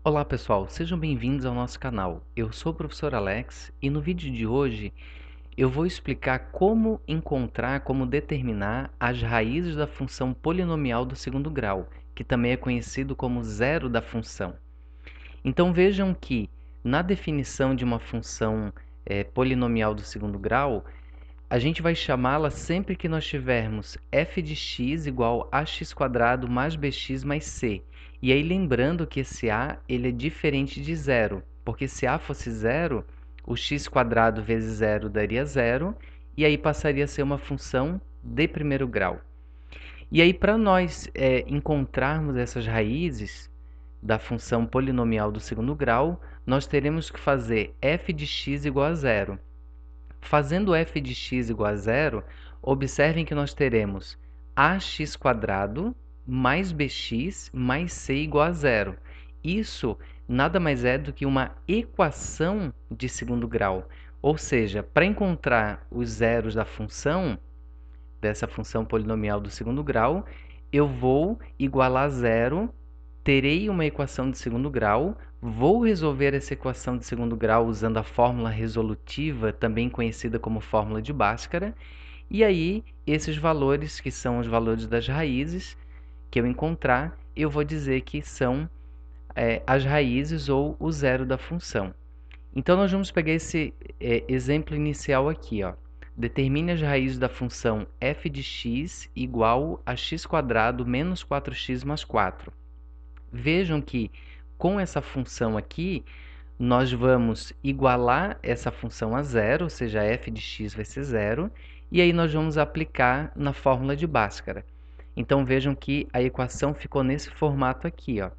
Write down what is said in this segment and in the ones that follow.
Olá pessoal, sejam bem-vindos ao nosso canal. Eu sou o professor Alex e no vídeo de hoje eu vou explicar como encontrar, como determinar as raízes da função polinomial do segundo grau, que também é conhecido como zero da função. Então vejam que na definição de uma função polinomial do segundo grau, a gente vai chamá-la sempre que nós tivermos f de x igual a x² mais bx mais c. E aí lembrando que esse a ele é diferente de zero, porque se a fosse zero, o x² vezes zero daria zero, e aí passaria a ser uma função de primeiro grau. E aí para nós encontrarmos essas raízes da função polinomial do segundo grau, nós teremos que fazer f de x igual a zero. Fazendo f de x igual a zero, observem que nós teremos ax² mais bx mais c igual a zero. Isso nada mais é do que uma equação de segundo grau. Ou seja, para encontrar os zeros da função, dessa função polinomial do segundo grau, eu vou igualar zero, terei uma equação de segundo grau, vou resolver essa equação de segundo grau usando a fórmula resolutiva, também conhecida como fórmula de Bhaskara, e aí esses valores, que são os valores das raízes que eu encontrar, eu vou dizer que são as raízes ou o zero da função. Então nós vamos pegar esse exemplo inicial aqui, ó. Determine as raízes da função f de x igual a x² menos 4x mais 4. Vejam que com essa função aqui, nós vamos igualar essa função a zero, ou seja, f de x vai ser zero, e aí nós vamos aplicar na fórmula de Bhaskara. Então vejam que a equação ficou nesse formato aqui, ó.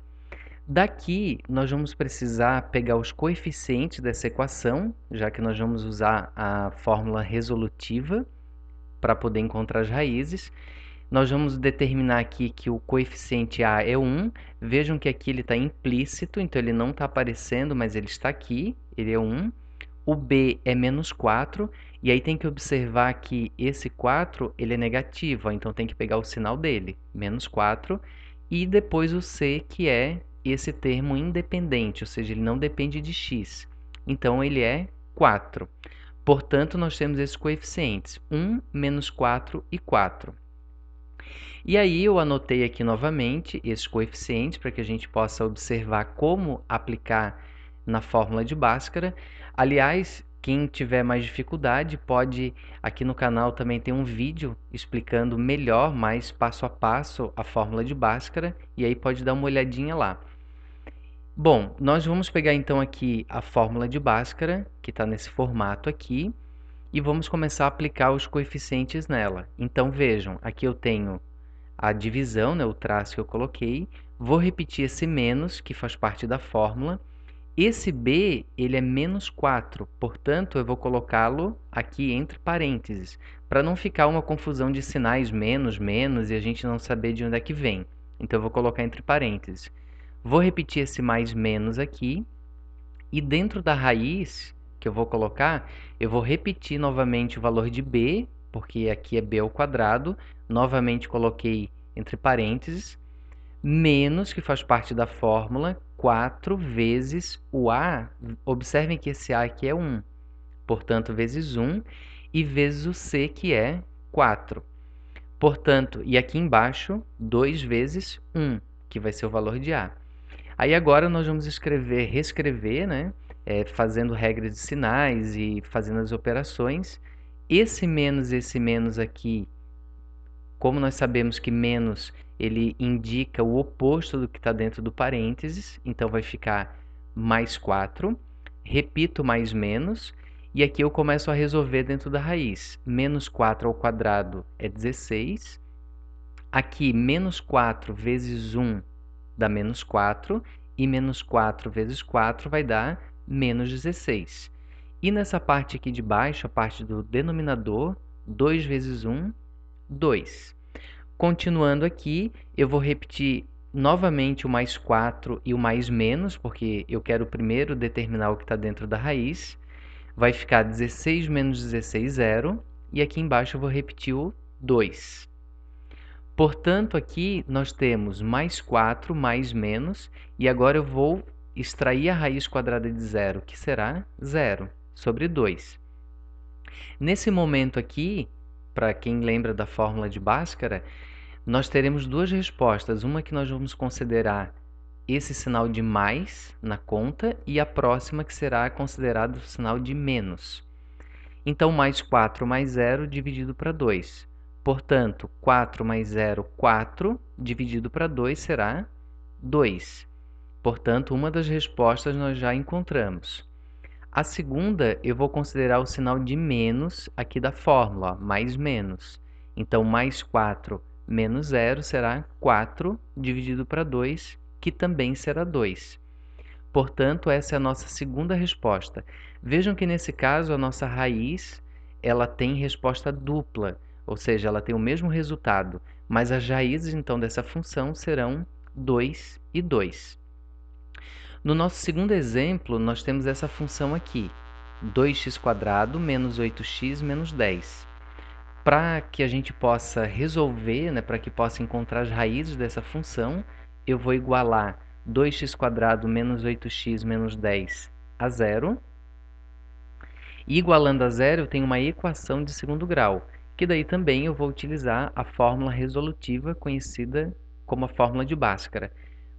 Daqui, nós vamos precisar pegar os coeficientes dessa equação, já que nós vamos usar a fórmula resolutiva para poder encontrar as raízes. Nós vamos determinar aqui que o coeficiente a é 1. Vejam que aqui ele está implícito, então ele não está aparecendo, mas ele está aqui, ele é 1. O b é menos 4, e aí tem que observar que esse 4 ele é negativo, então tem que pegar o sinal dele, menos 4, e depois o c, que é esse termo independente, ou seja, ele não depende de x. Então, ele é 4. Portanto, nós temos esses coeficientes, 1, menos 4 e 4. E aí, eu anotei aqui novamente esses coeficientes para que a gente possa observar como aplicar na fórmula de Bhaskara. Aliás, quem tiver mais dificuldade pode, aqui no canal também tem um vídeo explicando melhor, mais passo a passo, a fórmula de Bhaskara, e aí pode dar uma olhadinha lá. Bom, nós vamos pegar então aqui a fórmula de Bhaskara, que está nesse formato aqui, e vamos começar a aplicar os coeficientes nela. Então vejam, aqui eu tenho a divisão, né, o traço que eu coloquei, vou repetir esse menos, que faz parte da fórmula. Esse b, ele é menos 4, portanto, eu vou colocá-lo aqui entre parênteses, para não ficar uma confusão de sinais menos, menos, e a gente não saber de onde é que vem. Então, eu vou colocar entre parênteses. Vou repetir esse mais menos aqui, e dentro da raiz que eu vou colocar, eu vou repetir novamente o valor de b, porque aqui é b ao quadrado, novamente coloquei entre parênteses, menos, que faz parte da fórmula, 4 vezes o a, observem que esse a aqui é 1, portanto, vezes 1, e vezes o c, que é 4. Portanto, e aqui embaixo, 2 vezes 1, que vai ser o valor de a. Aí agora nós vamos reescrever, né? Fazendo regras de sinais e fazendo as operações. Esse menos aqui, como nós sabemos que menos ele indica o oposto do que está dentro do parênteses, então vai ficar mais 4. Repito mais menos, e aqui eu começo a resolver dentro da raiz. Menos 4 ao quadrado é 16. Aqui, menos 4 vezes 1 dá menos 4, e menos 4 vezes 4 vai dar menos 16. E nessa parte aqui de baixo, a parte do denominador, 2 vezes 1, 2. Continuando aqui, eu vou repetir novamente o mais 4 e o mais menos, porque eu quero primeiro determinar o que está dentro da raiz. Vai ficar 16 menos 16, 0. E aqui embaixo eu vou repetir o 2. Portanto, aqui nós temos mais 4, mais menos, e agora eu vou extrair a raiz quadrada de zero, que será 0, sobre 2. Nesse momento aqui, para quem lembra da fórmula de Bhaskara, nós teremos duas respostas. Uma que nós vamos considerar esse sinal de mais na conta e a próxima que será considerado o sinal de menos. Então, mais 4 mais 0 dividido para 2. Portanto, 4 mais 0, 4, dividido para 2 será 2. Portanto, uma das respostas nós já encontramos. A segunda, eu vou considerar o sinal de menos aqui da fórmula, ó, mais menos. Então, mais 4 menos 0 será 4 dividido para 2, que também será 2. Portanto, essa é a nossa segunda resposta. Vejam que nesse caso a nossa raiz ela tem resposta dupla, ou seja, ela tem o mesmo resultado, mas as raízes então dessa função serão 2 e 2. No nosso segundo exemplo, nós temos essa função aqui, 2x² menos 8x menos 10. Para que a gente possa resolver, né, para que possa encontrar as raízes dessa função, eu vou igualar 2x² menos 8x menos 10 a 0. E igualando a 0, eu tenho uma equação de segundo grau, que daí também eu vou utilizar a fórmula resolutiva conhecida como a fórmula de Bhaskara.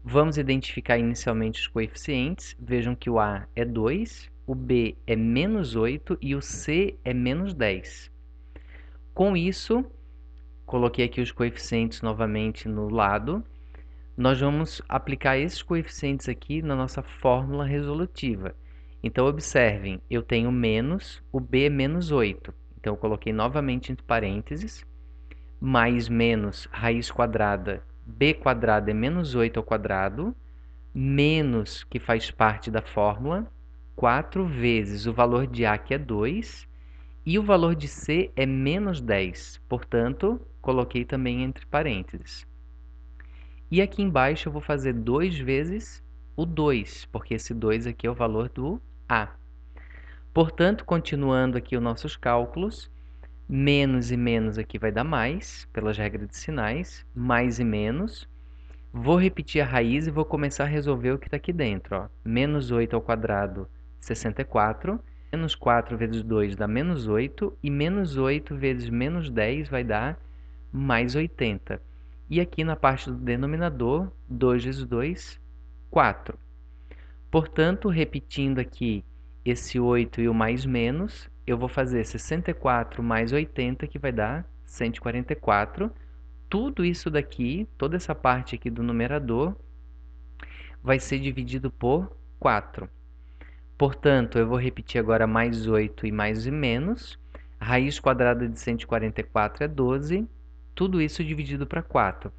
Vamos identificar inicialmente os coeficientes. Vejam que o A é 2, o B é menos 8 e o C é menos 10. Com isso, coloquei aqui os coeficientes novamente no lado. Nós vamos aplicar esses coeficientes aqui na nossa fórmula resolutiva. Então, observem, eu tenho menos, o B é menos 8. Então, eu coloquei novamente entre parênteses, mais menos raiz quadrada, b² é menos 8 ao quadrado, menos, que faz parte da fórmula, 4 vezes o valor de A, que é 2, e o valor de C é menos 10. Portanto, coloquei também entre parênteses. E aqui embaixo eu vou fazer 2 vezes o 2, porque esse 2 aqui é o valor do A. Portanto, continuando aqui os nossos cálculos, menos e menos aqui vai dar mais, pelas regras de sinais, mais e menos. Vou repetir a raiz e vou começar a resolver o que está aqui dentro. Ó. Menos 8 ao quadrado, 64. Menos 4 vezes 2 dá menos 8. E menos 8 vezes menos 10 vai dar mais 80. E aqui na parte do denominador, 2 vezes 2, 4. Portanto, repetindo aqui esse 8 e o mais menos, eu vou fazer 64 mais 80, que vai dar 144. Tudo isso daqui, toda essa parte aqui do numerador, vai ser dividido por 4. Portanto, eu vou repetir agora mais 8 e mais e menos. Raiz quadrada de 144 é 12. Tudo isso dividido para 4.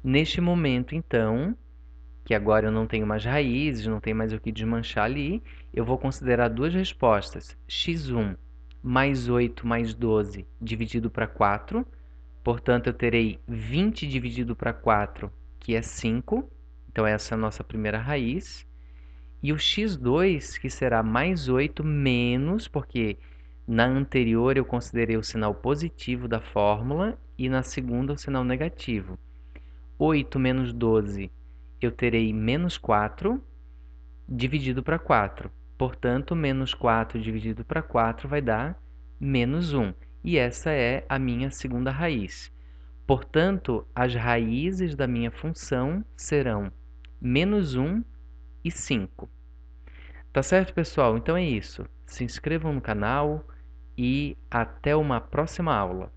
Neste momento, então, que agora eu não tenho mais raízes, não tem mais o que desmanchar ali, eu vou considerar duas respostas. x1 mais 8 mais 12 dividido para 4. Portanto, eu terei 20 dividido para 4, que é 5. Então, essa é a nossa primeira raiz. E o x2, que será mais 8 menos, porque na anterior eu considerei o sinal positivo da fórmula e na segunda o sinal negativo. 8 menos 12, eu terei menos 4 dividido para 4. Portanto, menos 4 dividido para 4 vai dar menos 1. E essa é a minha segunda raiz. Portanto, as raízes da minha função serão menos 1 e 5. Tá certo, pessoal? Então é isso. Se inscrevam no canal e até uma próxima aula.